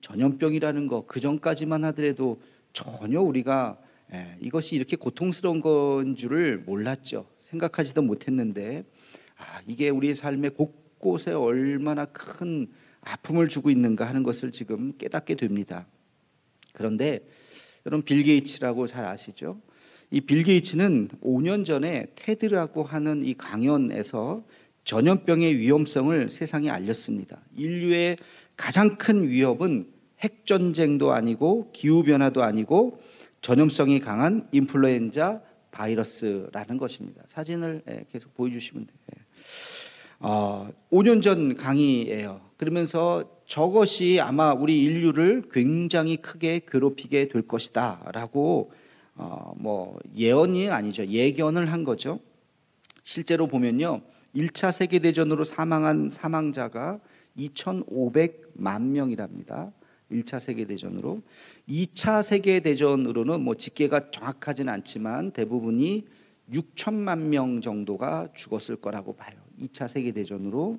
전염병이라는 거 그전까지만 하더라도 전혀 우리가 이것이 이렇게 고통스러운 건 줄을 몰랐죠. 생각하지도 못했는데 이게 우리의 삶의 곳곳에 얼마나 큰 아픔을 주고 있는가 하는 것을 지금 깨닫게 됩니다. 그런데 여러분, 빌 게이츠라고 잘 아시죠? 이 빌 게이츠는 5년 전에 테드라고 하는 이 강연에서 전염병의 위험성을 세상에 알렸습니다. 인류의 가장 큰 위협은 핵전쟁도 아니고 기후변화도 아니고 전염성이 강한 인플루엔자 바이러스라는 것입니다. 사진을 계속 보여주시면 돼요. 5년 전 강의예요. 그러면서 저것이 아마 우리 인류를 굉장히 크게 괴롭히게 될 것이다 라고 예언이 아니죠, 예견을 한 거죠. 실제로 보면요, 1차 세계대전으로 사망한 사망자가 2,500만 명이랍니다. 1차 세계대전으로. 2차 세계대전으로는 집계가 정확하지는 않지만 대부분이 6천만 명 정도가 죽었을 거라고 봐요, 2차 세계대전으로.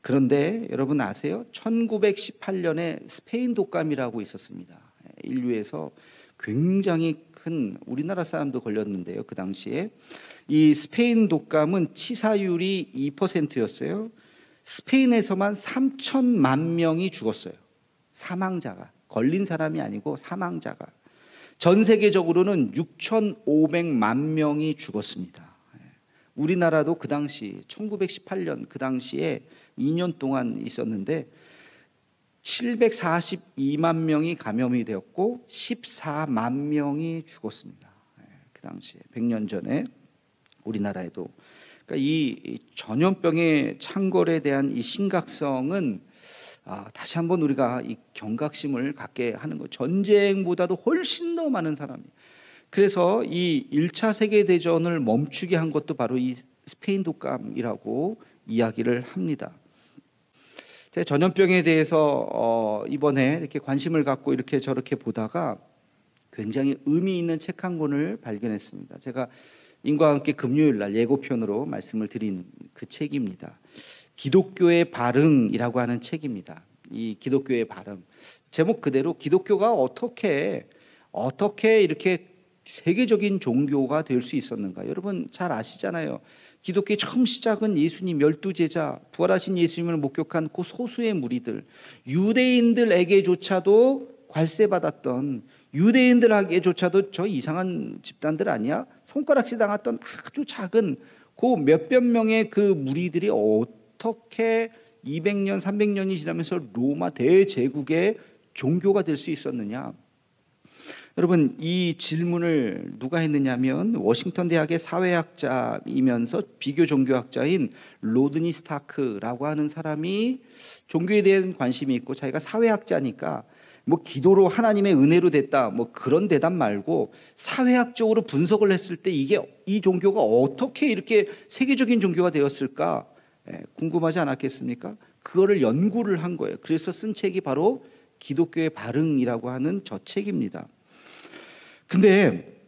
그런데 여러분 아세요? 1918년에 스페인 독감이라고 있었습니다. 인류에서 굉장히 큰, 우리나라 사람도 걸렸는데요, 그 당시에. 이 스페인 독감은 치사율이 2%였어요. 스페인에서만 3천만 명이 죽었어요. 사망자가, 걸린 사람이 아니고 사망자가. 전 세계적으로는 6,500만 명이 죽었습니다. 우리나라도 그 당시 1918년 그 당시에 2년 동안 있었는데 742만 명이 감염이 되었고 14만 명이 죽었습니다. 그 당시에 100년 전에 우리나라에도. 그러니까 이 전염병의 창궐에 대한 이 심각성은 다시 한번 우리가 이 경각심을 갖게 하는 거. 전쟁보다도 훨씬 더 많은 사람이. 그래서 이 1차 세계대전을 멈추게 한 것도 바로 이 스페인 독감이라고 이야기를 합니다. 제가 전염병에 대해서 이번에 이렇게 관심을 갖고 이렇게 저렇게 보다가 굉장히 의미 있는 책 한 권을 발견했습니다. 제가 인과 함께 금요일 날 예고편으로 말씀을 드린 그 책입니다. 기독교의 발흥이라고 하는 책입니다. 이 기독교의 발흥, 제목 그대로 기독교가 어떻게 이렇게 세계적인 종교가 될 수 있었는가. 여러분 잘 아시잖아요. 기독교의 처음 시작은 예수님 12제자, 부활하신 예수님을 목격한 그 소수의 무리들, 유대인들에게조차도 괄세받았던, 유대인들에게조차도 저 이상한 집단들 아니야? 손가락질 당했던 아주 작은 그 몇백 명의 그 무리들이 어떻게 200년, 300년이 지나면서 로마 대제국의 종교가 될 수 있었느냐? 여러분, 이 질문을 누가 했느냐면 워싱턴 대학의 사회학자이면서 비교 종교학자인 로드니 스타크라고 하는 사람이 종교에 대한 관심이 있고 자기가 사회학자니까 기도로 하나님의 은혜로 됐다 그런 대답 말고 사회학적으로 분석을 했을 때 이 종교가 어떻게 이렇게 세계적인 종교가 되었을까 궁금하지 않았겠습니까? 그거를 연구를 한 거예요. 그래서 쓴 책이 바로 기독교의 발흥이라고 하는 저 책입니다. 근데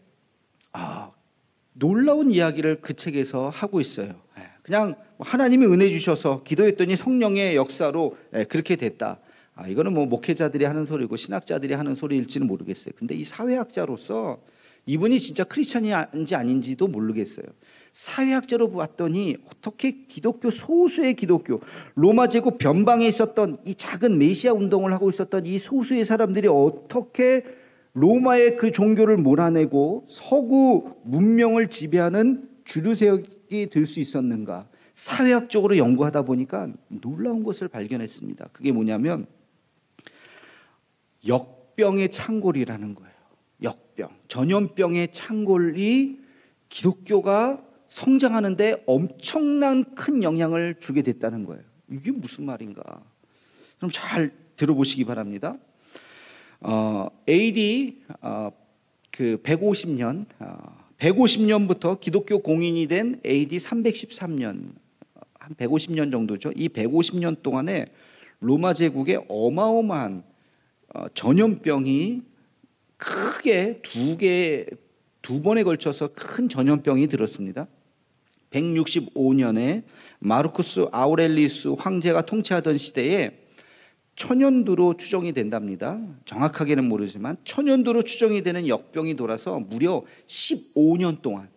놀라운 이야기를 그 책에서 하고 있어요. 그냥 하나님이 은혜 주셔서 기도했더니 성령의 역사로 그렇게 됐다. 이거는 목회자들이 하는 소리고 신학자들이 하는 소리일지는 모르겠어요. 근데 이 사회학자로서 이분이 진짜 크리스천인지 아닌지도 모르겠어요. 사회학자로 봤더니 어떻게 기독교, 소수의 기독교, 로마 제국 변방에 있었던 이 작은 메시아 운동을 하고 있었던 이 소수의 사람들이 어떻게 로마의 그 종교를 몰아내고 서구 문명을 지배하는 주류 세력이 될 수 있었는가? 사회학적으로 연구하다 보니까 놀라운 것을 발견했습니다. 그게 뭐냐면 역병의 창궐이라는 거예요. 역병, 전염병의 창궐이 기독교가 성장하는데 엄청난 큰 영향을 주게 됐다는 거예요. 이게 무슨 말인가? 그럼 잘 들어보시기 바랍니다. AD 150년부터 기독교 공인이 된 AD 313년, 한 150년 정도죠. 이 150년 동안에 로마 제국에 어마어마한 전염병이 크게 두 번에 걸쳐서 큰 전염병이 들었습니다. 165년에 마르쿠스 아우렐리우스 황제가 통치하던 시대에 천연두로 추정이 된답니다. 정확하게는 모르지만 천연두로 추정이 되는 역병이 돌아서 무려 15년 동안,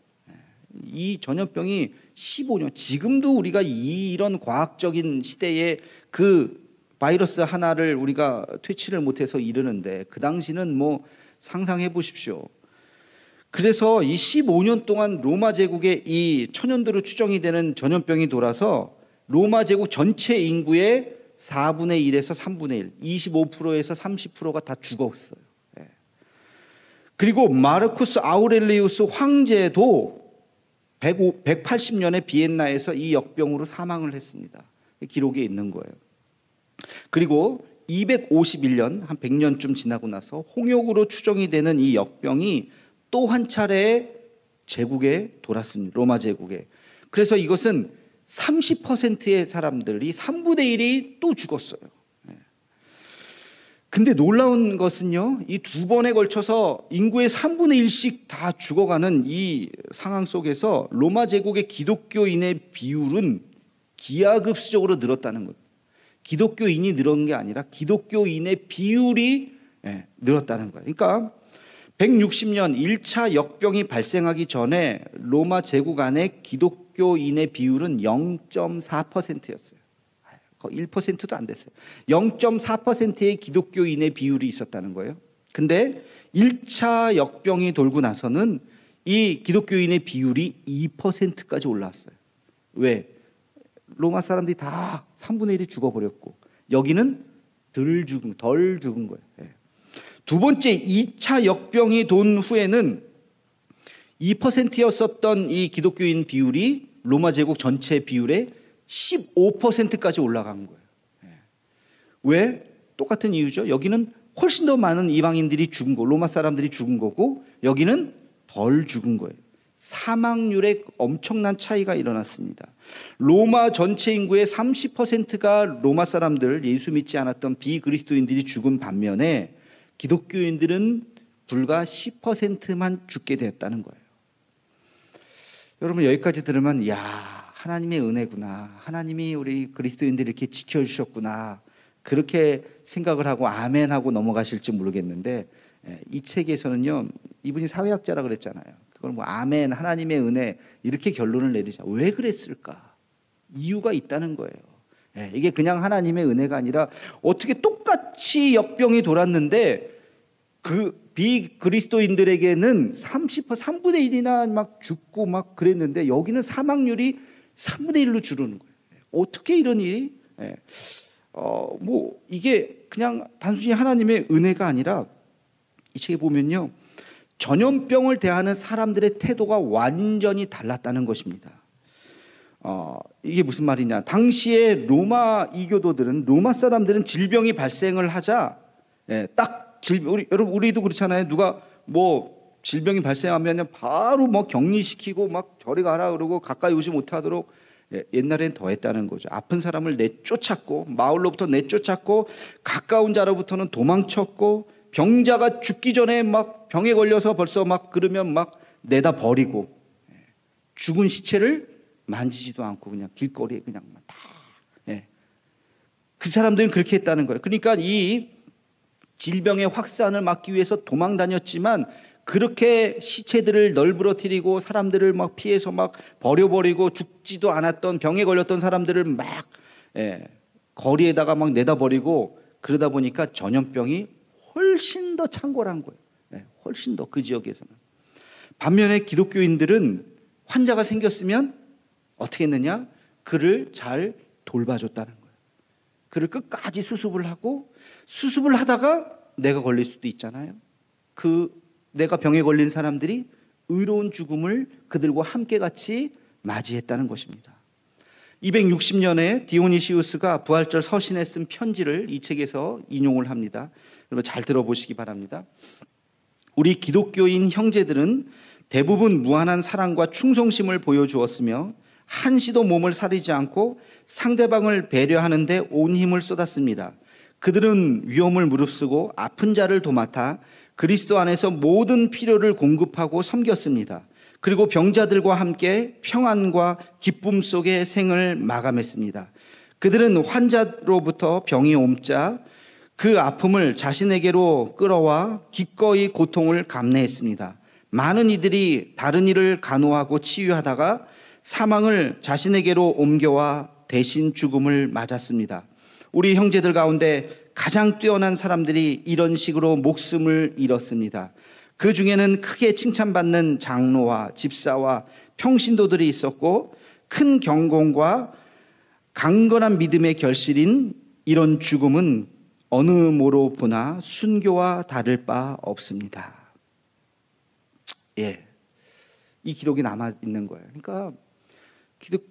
이 전염병이 15년, 지금도 우리가 이런 과학적인 시대에 그 바이러스 하나를 우리가 퇴치를 못해서 이르는데 그 당시는 뭐 상상해 보십시오. 그래서 이 15년 동안 로마 제국의 이 천연두로 추정이 되는 전염병이 돌아서 로마 제국 전체 인구의 4분의 1에서 3분의 1, 25%에서 30%가 다 죽었어요. 그리고 마르쿠스 아우렐리우스 황제도 180년에 비엔나에서 이 역병으로 사망을 했습니다. 기록에 있는 거예요. 그리고 251년, 한 100년쯤 지나고 나서 홍역으로 추정이 되는 이 역병이 또 한 차례 제국에 돌았습니다. 로마 제국에. 그래서 이것은 30%의 사람들이 3분의 1이 또 죽었어요. 근데 놀라운 것은요, 이 두 번에 걸쳐서 인구의 3분의 1씩 다 죽어가는 이 상황 속에서 로마 제국의 기독교인의 비율은 기하급수적으로 늘었다는 거예요. 기독교인이 늘은 게 아니라 기독교인의 비율이 늘었다는 거예요. 그러니까 160년 1차 역병이 발생하기 전에 로마 제국 안에 기독교인의 비율은 0.4%였어요. 거의 1%도 안 됐어요. 0.4%의 기독교인의 비율이 있었다는 거예요. 근데 1차 역병이 돌고 나서는 이 기독교인의 비율이 2%까지 올라왔어요. 왜? 로마 사람들이 다 3분의 1이 죽어버렸고 여기는 덜 죽은 거예요. 두 번째 2차 역병이 돈 후에는 2%였었던 이 기독교인 비율이 로마 제국 전체 비율의 15%까지 올라간 거예요. 왜? 똑같은 이유죠. 여기는 훨씬 더 많은 이방인들이 죽은 거, 로마 사람들이 죽은 거고 여기는 덜 죽은 거예요. 사망률에 엄청난 차이가 일어났습니다. 로마 전체 인구의 30%가 로마 사람들, 예수 믿지 않았던 비그리스도인들이 죽은 반면에 기독교인들은 불과 10%만 죽게 되었다는 거예요. 여러분 여기까지 들으면 야, 하나님의 은혜구나, 하나님이 우리 그리스도인들을 이렇게 지켜주셨구나, 그렇게 생각을 하고 아멘 하고 넘어가실지 모르겠는데, 이 책에서는요, 이분이 사회학자라 그랬잖아요. 그걸 뭐 아멘, 하나님의 은혜 이렇게 결론을 내리자. 왜 그랬을까? 이유가 있다는 거예요. 이게 그냥 하나님의 은혜가 아니라 어떻게 똑같이 역병이 돌았는데 그 비그리스도인들에게는 3분의 1이나 막 죽고 막 그랬는데 여기는 사망률이 3분의 1로 줄는 거예요. 어떻게 이런 일이? 뭐 이게 그냥 단순히 하나님의 은혜가 아니라 이 책에 보면요, 전염병을 대하는 사람들의 태도가 완전히 달랐다는 것입니다. 이게 무슨 말이냐? 당시에 로마 이교도들은, 로마 사람들은 질병이 발생을 하자 딱 여러분 우리도 그렇잖아요. 누가 뭐 질병이 발생하면 바로 뭐 격리시키고 막 저리 가라 그러고 가까이 오지 못하도록, 옛날엔 더 했다는 거죠. 아픈 사람을 내쫓았고, 마을로부터 내쫓았고, 가까운 자로부터는 도망쳤고, 병자가 죽기 전에 막 병에 걸려서 벌써 막 그러면 막 내다 버리고, 죽은 시체를 만지지도 않고 그냥 길거리에 그냥 다. 그 사람들은 그렇게 했다는 거예요. 그러니까 이 질병의 확산을 막기 위해서 도망 다녔지만 그렇게 시체들을 널브러뜨리고 사람들을 막 피해서 막 버려버리고 죽지도 않았던 병에 걸렸던 사람들을 막 거리에다가 막 내다 버리고, 그러다 보니까 전염병이 훨씬 더 창궐한 거예요. 훨씬 더 그 지역에서는. 반면에 기독교인들은 환자가 생겼으면 어떻게 했느냐? 그를 잘 돌봐줬다는 거예요. 그를 끝까지 수습을 하고, 수습을 하다가 내가 걸릴 수도 있잖아요. 내가 병에 걸린 사람들이 의로운 죽음을 그들과 함께 같이 맞이했다는 것입니다. 260년에 디오니시우스가 부활절 서신에 쓴 편지를 이 책에서 인용을 합니다. 여러분 잘 들어보시기 바랍니다. 우리 기독교인 형제들은 대부분 무한한 사랑과 충성심을 보여주었으며 한시도 몸을 사리지 않고 상대방을 배려하는 데 온 힘을 쏟았습니다. 그들은 위험을 무릅쓰고 아픈 자를 도맡아 그리스도 안에서 모든 필요를 공급하고 섬겼습니다. 그리고 병자들과 함께 평안과 기쁨 속에 생을 마감했습니다. 그들은 환자로부터 병이 옮자 그 아픔을 자신에게로 끌어와 기꺼이 고통을 감내했습니다. 많은 이들이 다른 이를 간호하고 치유하다가 사망을 자신에게로 옮겨와 대신 죽음을 맞았습니다. 우리 형제들 가운데 가장 뛰어난 사람들이 이런 식으로 목숨을 잃었습니다. 그 중에는 크게 칭찬받는 장로와 집사와 평신도들이 있었고 큰 경공과 강건한 믿음의 결실인 이런 죽음은 어느 모로 보나 순교와 다를 바 없습니다. 예, 이 기록이 남아 있는 거예요. 그러니까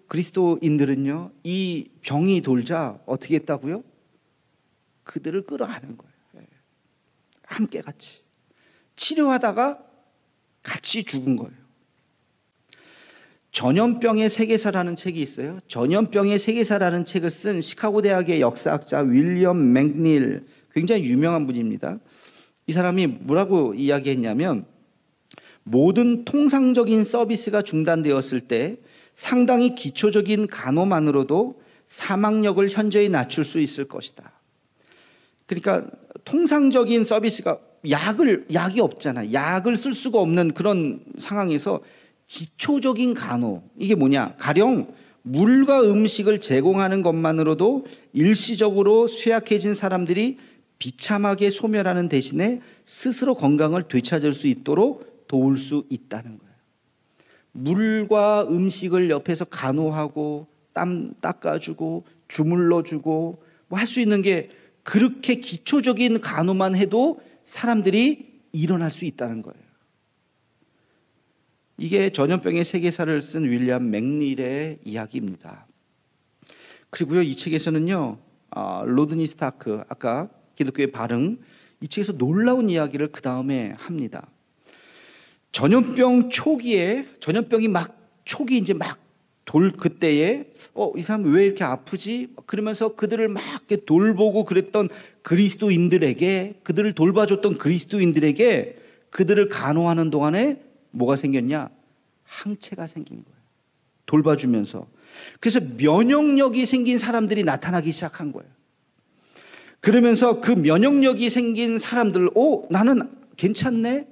그리스도인들은요, 이 병이 돌자 어떻게 했다고요? 그들을 끌어안은 거예요. 예. 함께 같이 치료하다가 같이 죽은 거예요. 전염병의 세계사라는 책이 있어요. 전염병의 세계사라는 책을 쓴 시카고 대학의 역사학자 윌리엄 맥닐, 굉장히 유명한 분입니다. 이 사람이 뭐라고 이야기했냐면, 모든 통상적인 서비스가 중단되었을 때 상당히 기초적인 간호만으로도 사망력을 현저히 낮출 수 있을 것이다. 그러니까 통상적인 서비스가 약이 없잖아. 약을 쓸 수가 없는 그런 상황에서 기초적인 간호, 이게 뭐냐? 가령 물과 음식을 제공하는 것만으로도 일시적으로 쇠약해진 사람들이 비참하게 소멸하는 대신에 스스로 건강을 되찾을 수 있도록 도울 수 있다는 거예요. 물과 음식을 옆에서 간호하고 땀 닦아주고 주물러주고 뭐 할 수 있는 게, 그렇게 기초적인 간호만 해도 사람들이 일어날 수 있다는 거예요. 이게 전염병의 세계사를 쓴 윌리엄 맥닐의 이야기입니다. 그리고요, 이 책에서는요, 로드니 스타크, 아까 기독교의 발흥, 이 책에서 놀라운 이야기를 그 다음에 합니다. 전염병 초기에, 전염병이 초기 이제 그때에, 이 사람 왜 이렇게 아프지? 그러면서 그들을 막 이렇게 돌보고 그랬던 그리스도인들에게, 그들을 돌봐줬던 그리스도인들에게 그들을 간호하는 동안에 뭐가 생겼냐? 항체가 생긴 거예요. 돌봐주면서. 그래서 면역력이 생긴 사람들이 나타나기 시작한 거예요. 그러면서 그 면역력이 생긴 사람들, 나는 괜찮네?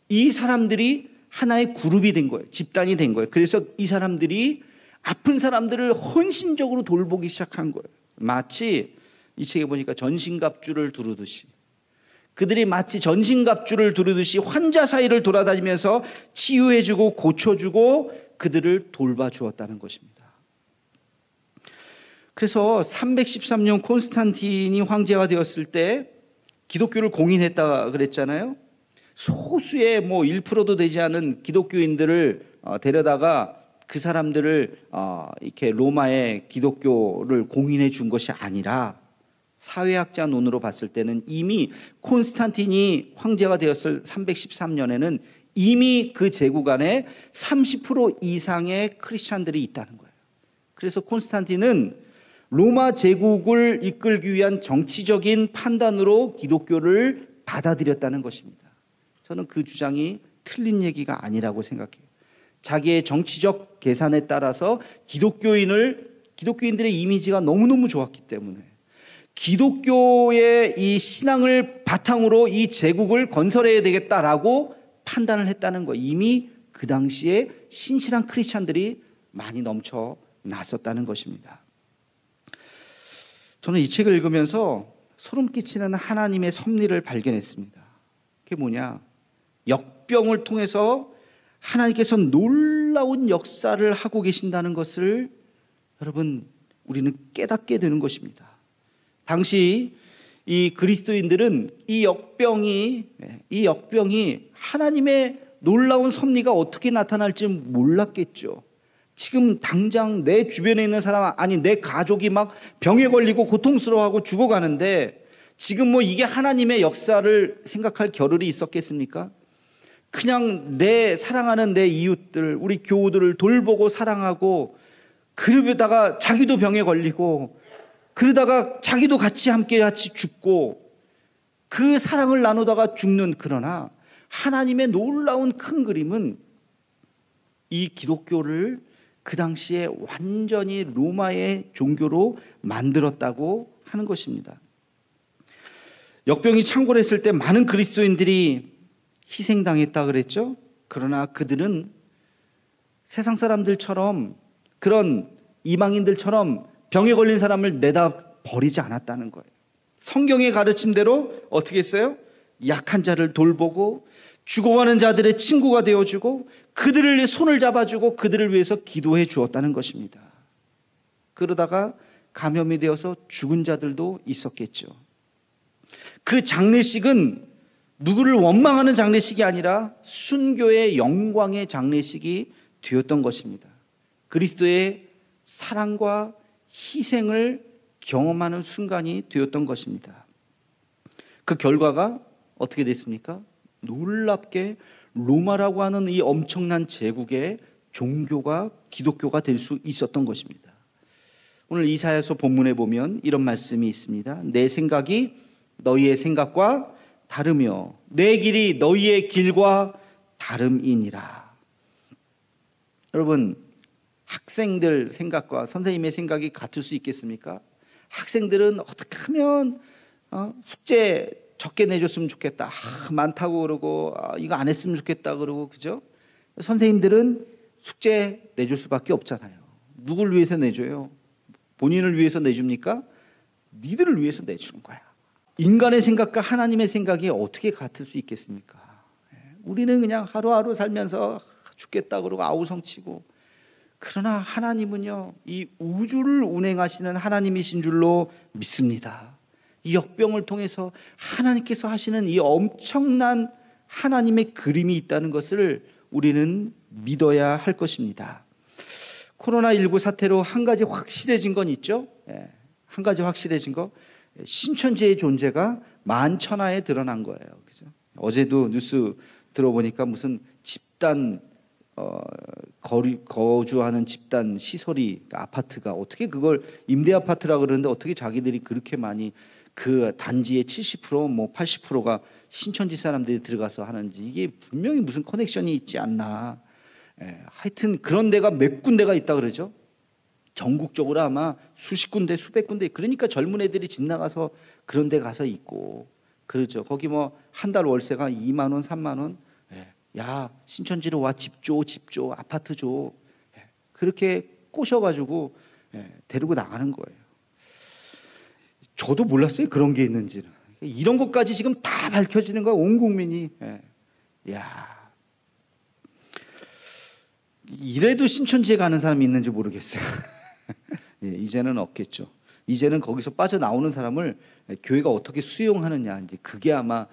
이 사람들이 하나의 그룹이 된 거예요. 집단이 된 거예요. 그래서 이 사람들이 아픈 사람들을 헌신적으로 돌보기 시작한 거예요. 마치 이 책에 보니까 전신갑주를 두르듯이, 그들이 마치 전신갑주를 두르듯이 환자 사이를 돌아다니면서 치유해주고 고쳐주고 그들을 돌봐주었다는 것입니다. 그래서 313년 콘스탄틴이 황제가 되었을 때 기독교를 공인했다 그랬잖아요. 소수의 1%도 되지 않은 기독교인들을 데려다가 그 사람들을 이렇게 로마의 기독교를 공인해 준 것이 아니라, 사회학자 논으로 봤을 때는 이미 콘스탄틴이 황제가 되었을 313년에는 이미 그 제국 안에 30% 이상의 크리스찬들이 있다는 거예요. 그래서 콘스탄틴은 로마 제국을 이끌기 위한 정치적인 판단으로 기독교를 받아들였다는 것입니다. 저는 그 주장이 틀린 얘기가 아니라고 생각해요. 자기의 정치적 계산에 따라서 기독교인들의 이미지가 너무너무 좋았기 때문에, 기독교의 이 신앙을 바탕으로 이 제국을 건설해야 되겠다라고 판단을 했다는 거. 이미 그 당시에 신실한 크리스찬들이 많이 넘쳐 났었다는 것입니다. 저는 이 책을 읽으면서 소름 끼치는 하나님의 섭리를 발견했습니다. 그게 뭐냐? 역병을 통해서 하나님께서 놀라운 역사를 하고 계신다는 것을 여러분, 우리는 깨닫게 되는 것입니다. 당시 이 그리스도인들은 이 역병이 하나님의 놀라운 섭리가 어떻게 나타날지 몰랐겠죠. 지금 당장 내 주변에 있는 사람, 내 가족이 막 병에 걸리고 고통스러워하고 죽어가는데, 지금 이게 하나님의 역사를 생각할 겨를이 있었겠습니까? 그냥 사랑하는 내 이웃들, 우리 교우들을 돌보고 사랑하고, 그러다가 자기도 병에 걸리고, 그러다가 자기도 같이 죽고, 그 사랑을 나누다가 죽는, 그러나 하나님의 놀라운 큰 그림은 이 기독교를 그 당시에 완전히 로마의 종교로 만들었다고 하는 것입니다. 역병이 창궐했을 때 많은 그리스도인들이 희생당했다 그랬죠. 그러나 그들은 세상 사람들처럼, 그런 이방인들처럼 병에 걸린 사람을 내다 버리지 않았다는 거예요. 성경의 가르침대로 어떻게 했어요? 약한 자를 돌보고 죽어가는 자들의 친구가 되어주고 그들을 손을 잡아주고 그들을 위해서 기도해 주었다는 것입니다. 그러다가 감염이 되어서 죽은 자들도 있었겠죠. 그 장례식은 누구를 원망하는 장례식이 아니라 순교의 영광의 장례식이 되었던 것입니다. 그리스도의 사랑과 희생을 경험하는 순간이 되었던 것입니다. 그 결과가 어떻게 됐습니까? 놀랍게 로마라고 하는 이 엄청난 제국의 종교가 기독교가 될 수 있었던 것입니다. 오늘 이사야서 본문에 보면 이런 말씀이 있습니다. 내 생각이 너희의 생각과 다르며 내 길이 너희의 길과 다름이니라. 여러분, 학생들 생각과 선생님의 생각이 같을 수 있겠습니까? 학생들은 어떻게 하면 숙제 적게 내줬으면 좋겠다, 많다고 그러고 이거 안 했으면 좋겠다 그러고, 그죠? 선생님들은 숙제 내줄 수밖에 없잖아요. 누굴 위해서 내줘요? 본인을 위해서 내줍니까? 니들을 위해서 내주는 거야. 인간의 생각과 하나님의 생각이 어떻게 같을 수 있겠습니까? 우리는 그냥 하루하루 살면서 죽겠다 그러고 아우성치고, 그러나 하나님은요, 이 우주를 운행하시는 하나님이신 줄로 믿습니다. 이 역병을 통해서 하나님께서 하시는 이 엄청난 하나님의 그림이 있다는 것을 우리는 믿어야 할 것입니다. 코로나19 사태로 한 가지 확실해진 건 있죠. 한 가지 확실해진 거, 신천지의 존재가 만천하에 드러난 거예요. 그죠? 어제도 뉴스 들어보니까 무슨 집단 거주하는 집단 시설이, 그러니까 아파트가 어떻게 그걸 임대 아파트라 그러는데 어떻게 자기들이 그렇게 많이, 그 단지의 70% 뭐 80%가 신천지 사람들이 들어가서 하는지, 이게 분명히 무슨 커넥션이 있지 않나. 하여튼 그런 데가 몇 군데가 있다 그러죠. 전국적으로 아마 수십 군데 수백 군데, 그러니까 젊은 애들이 집 나가서 그런 데 가서 있고 그러죠. 거기 뭐 한 달 월세가 2만 원 3만 원, 야 신천지로 와, 집 줘 아파트 줘, 그렇게 꼬셔가지고 데리고 나가는 거예요. 저도 몰랐어요, 그런 게 있는지는. 이런 것까지 지금 다 밝혀지는 거야, 온 국민이. 야, 이래도 신천지에 가는 사람이 있는지 모르겠어요. 이제는 없겠죠. 이제는 거기서 빠져나오는 사람을 교회가 어떻게 수용하느냐, 이제 그게 아마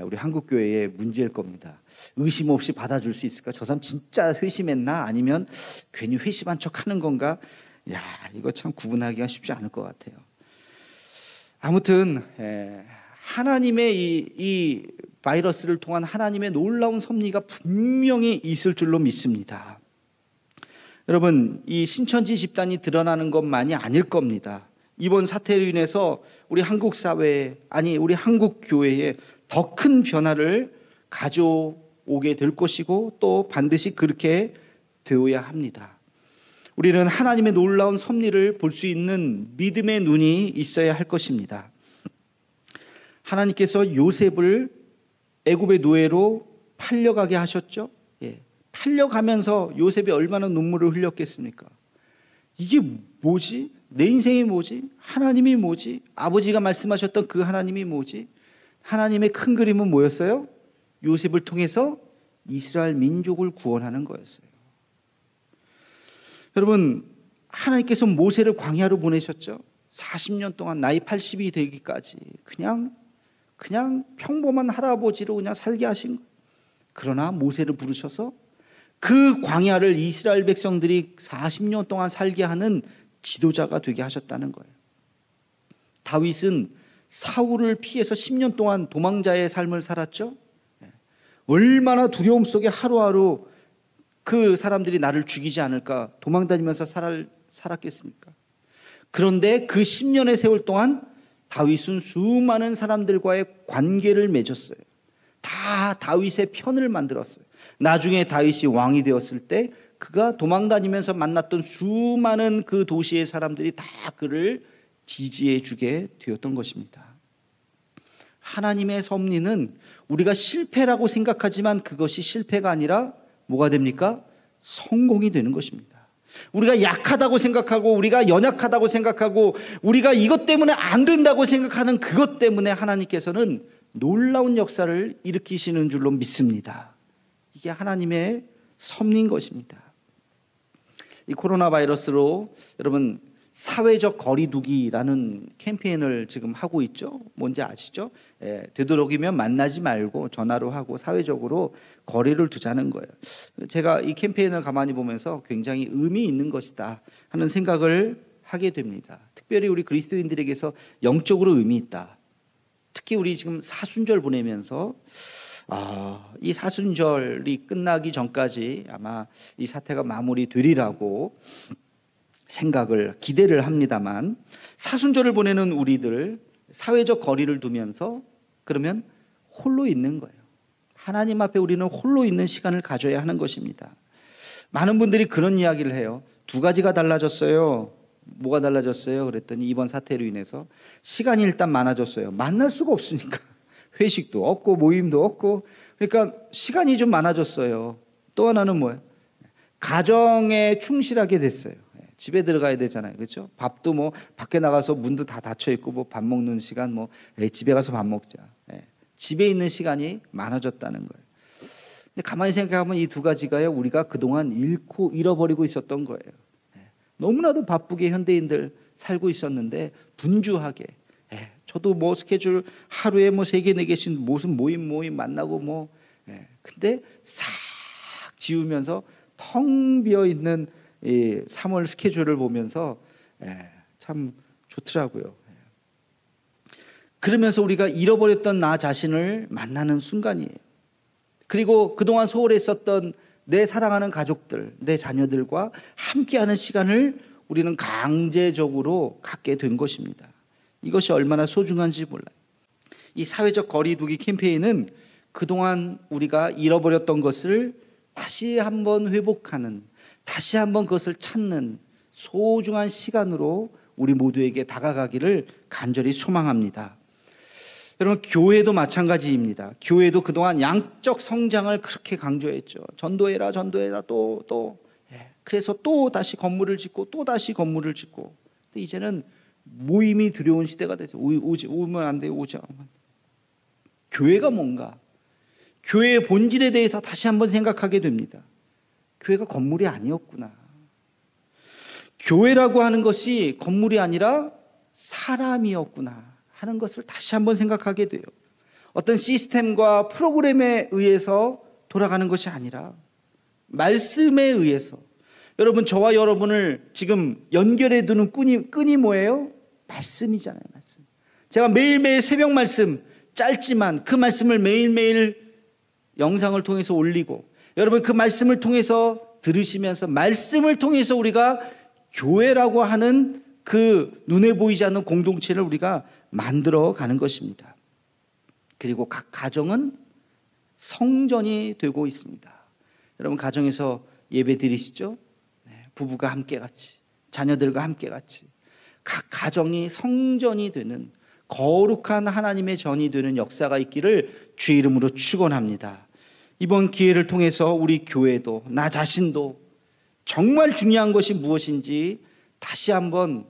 우리 한국 교회의 문제일 겁니다. 의심 없이 받아줄 수 있을까? 저 사람 진짜 회심했나? 아니면 괜히 회심한 척 하는 건가? 야, 이거 참 구분하기가 쉽지 않을 것 같아요. 아무튼 하나님의 이 바이러스를 통한 하나님의 놀라운 섭리가 분명히 있을 줄로 믿습니다. 여러분, 이 신천지 집단이 드러나는 것만이 아닐 겁니다. 이번 사태로 인해서 우리 한국 사회에, 아니 우리 한국 교회에 더 큰 변화를 가져오게 될 것이고 또 반드시 그렇게 되어야 합니다. 우리는 하나님의 놀라운 섭리를 볼 수 있는 믿음의 눈이 있어야 할 것입니다. 하나님께서 요셉을 애굽의 노예로 팔려가게 하셨죠. 팔려가면서 요셉이 얼마나 눈물을 흘렸겠습니까? 이게 뭐지? 내 인생이 뭐지? 하나님이 뭐지? 아버지가 말씀하셨던 그 하나님이 뭐지? 하나님의 큰 그림은 뭐였어요? 요셉을 통해서 이스라엘 민족을 구원하는 거였어요. 여러분, 하나님께서 모세를 광야로 보내셨죠. 40년 동안 나이 80이 되기까지 그냥 평범한 할아버지로 그냥 살게 하신 거예요. 그러나 모세를 부르셔서 그 광야를 이스라엘 백성들이 40년 동안 살게 하는 지도자가 되게 하셨다는 거예요. 다윗은 사울을 피해서 10년 동안 도망자의 삶을 살았죠. 얼마나 두려움 속에 하루하루 그 사람들이 나를 죽이지 않을까 도망다니면서 살았겠습니까? 그런데 그 10년의 세월 동안 다윗은 수많은 사람들과의 관계를 맺었어요. 다 다윗의 편을 만들었어요. 나중에 다윗이 왕이 되었을 때 그가 도망다니면서 만났던 수많은 그 도시의 사람들이 다 그를 지지해 주게 되었던 것입니다. 하나님의 섭리는 우리가 실패라고 생각하지만 그것이 실패가 아니라 뭐가 됩니까? 성공이 되는 것입니다. 우리가 약하다고 생각하고 우리가 연약하다고 생각하고 우리가 이것 때문에 안 된다고 생각하는 그것 때문에 하나님께서는 놀라운 역사를 일으키시는 줄로 믿습니다. 이게 하나님의 섭리인 것입니다. 이 코로나 바이러스로 여러분 사회적 거리두기라는 캠페인을 지금 하고 있죠. 뭔지 아시죠? 되도록이면 만나지 말고 전화로 하고 사회적으로 거리를 두자는 거예요. 제가 이 캠페인을 가만히 보면서 굉장히 의미 있는 것이다 하는 생각을 하게 됩니다. 특별히 우리 그리스도인들에게서 영적으로 의미 있다. 특히 우리 지금 사순절 보내면서 이 사순절이 끝나기 전까지 아마 이 사태가 마무리되리라고 기대를 합니다만, 사순절을 보내는 우리들 사회적 거리를 두면서 그러면 홀로 있는 거예요. 하나님 앞에 우리는 홀로 있는 시간을 가져야 하는 것입니다. 많은 분들이 그런 이야기를 해요. 두 가지가 달라졌어요. 뭐가 달라졌어요? 그랬더니 이번 사태로 인해서 시간이 일단 많아졌어요. 만날 수가 없으니까. 회식도 없고 모임도 없고, 그러니까 시간이 좀 많아졌어요. 또 하나는 뭐예요? 가정에 충실하게 됐어요. 집에 들어가야 되잖아요. 그렇죠? 밥도 뭐 밖에 나가서 문도 다 닫혀 있고 뭐 밥 먹는 시간 집에 가서 밥 먹자. 집에 있는 시간이 많아졌다는 거예요. 근데 가만히 생각하면 이 두 가지가요, 우리가 그동안 잃어버리고 있었던 거예요. 너무나도 바쁘게 현대인들 살고 있었는데 분주하게. 저도 뭐 스케줄 하루에 뭐 3개, 4개씩 무슨 모임 만나고 근데 싹 지우면서 텅 비어 있는 이 3월 스케줄을 보면서 참 좋더라고요. 그러면서 우리가 잃어버렸던 나 자신을 만나는 순간이에요. 그리고 그동안 소홀히 있었던 내 사랑하는 가족들, 내 자녀들과 함께하는 시간을 우리는 강제적으로 갖게 된 것입니다. 이것이 얼마나 소중한지 몰라요. 이 사회적 거리두기 캠페인은 그동안 우리가 잃어버렸던 것을 다시 한번 회복하는, 다시 한번 그것을 찾는 소중한 시간으로 우리 모두에게 다가가기를 간절히 소망합니다. 여러분, 교회도 마찬가지입니다. 교회도 그동안 양적 성장을 그렇게 강조했죠. 전도해라 또. 그래서 또 다시 건물을 짓고 또 다시 건물을 짓고. 근데 이제는 모임이 두려운 시대가 돼서 오면 안 돼요. 오지 않으면. 교회가 뭔가, 교회의 본질에 대해서 다시 한번 생각하게 됩니다. 교회가 건물이 아니었구나. 교회라고 하는 것이 건물이 아니라 사람이었구나 하는 것을 다시 한번 생각하게 돼요. 어떤 시스템과 프로그램에 의해서 돌아가는 것이 아니라 말씀에 의해서. 여러분, 저와 여러분을 지금 연결해 두는 끈이 뭐예요? 말씀이잖아요. 말씀. 제가 매일매일 새벽 말씀, 짧지만 그 말씀을 매일매일 영상을 통해서 올리고, 여러분 그 말씀을 통해서 들으시면서 말씀을 통해서 우리가 교회라고 하는 그 눈에 보이지 않는 공동체를 우리가 만들어 가는 것입니다. 그리고 각 가정은 성전이 되고 있습니다. 여러분, 가정에서 예배 드리시죠? 부부가 함께 같이, 자녀들과 함께 같이 각 가정이 성전이 되는, 거룩한 하나님의 전이 되는 역사가 있기를 주의 이름으로 축원합니다. 이번 기회를 통해서 우리 교회도, 나 자신도 정말 중요한 것이 무엇인지 다시 한번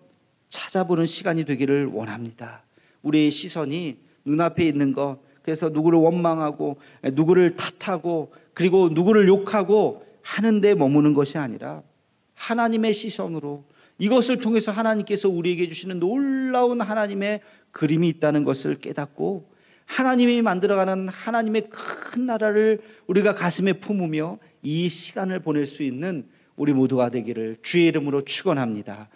찾아보는 시간이 되기를 원합니다. 우리의 시선이 눈앞에 있는 것, 그래서 누구를 원망하고 누구를 탓하고 그리고 누구를 욕하고 하는 데 머무는 것이 아니라 하나님의 시선으로, 이것을 통해서 하나님께서 우리에게 주시는 놀라운 하나님의 그림이 있다는 것을 깨닫고 하나님이 만들어가는 하나님의 큰 나라를 우리가 가슴에 품으며 이 시간을 보낼 수 있는 우리 모두가 되기를 주의 이름으로 축원합니다.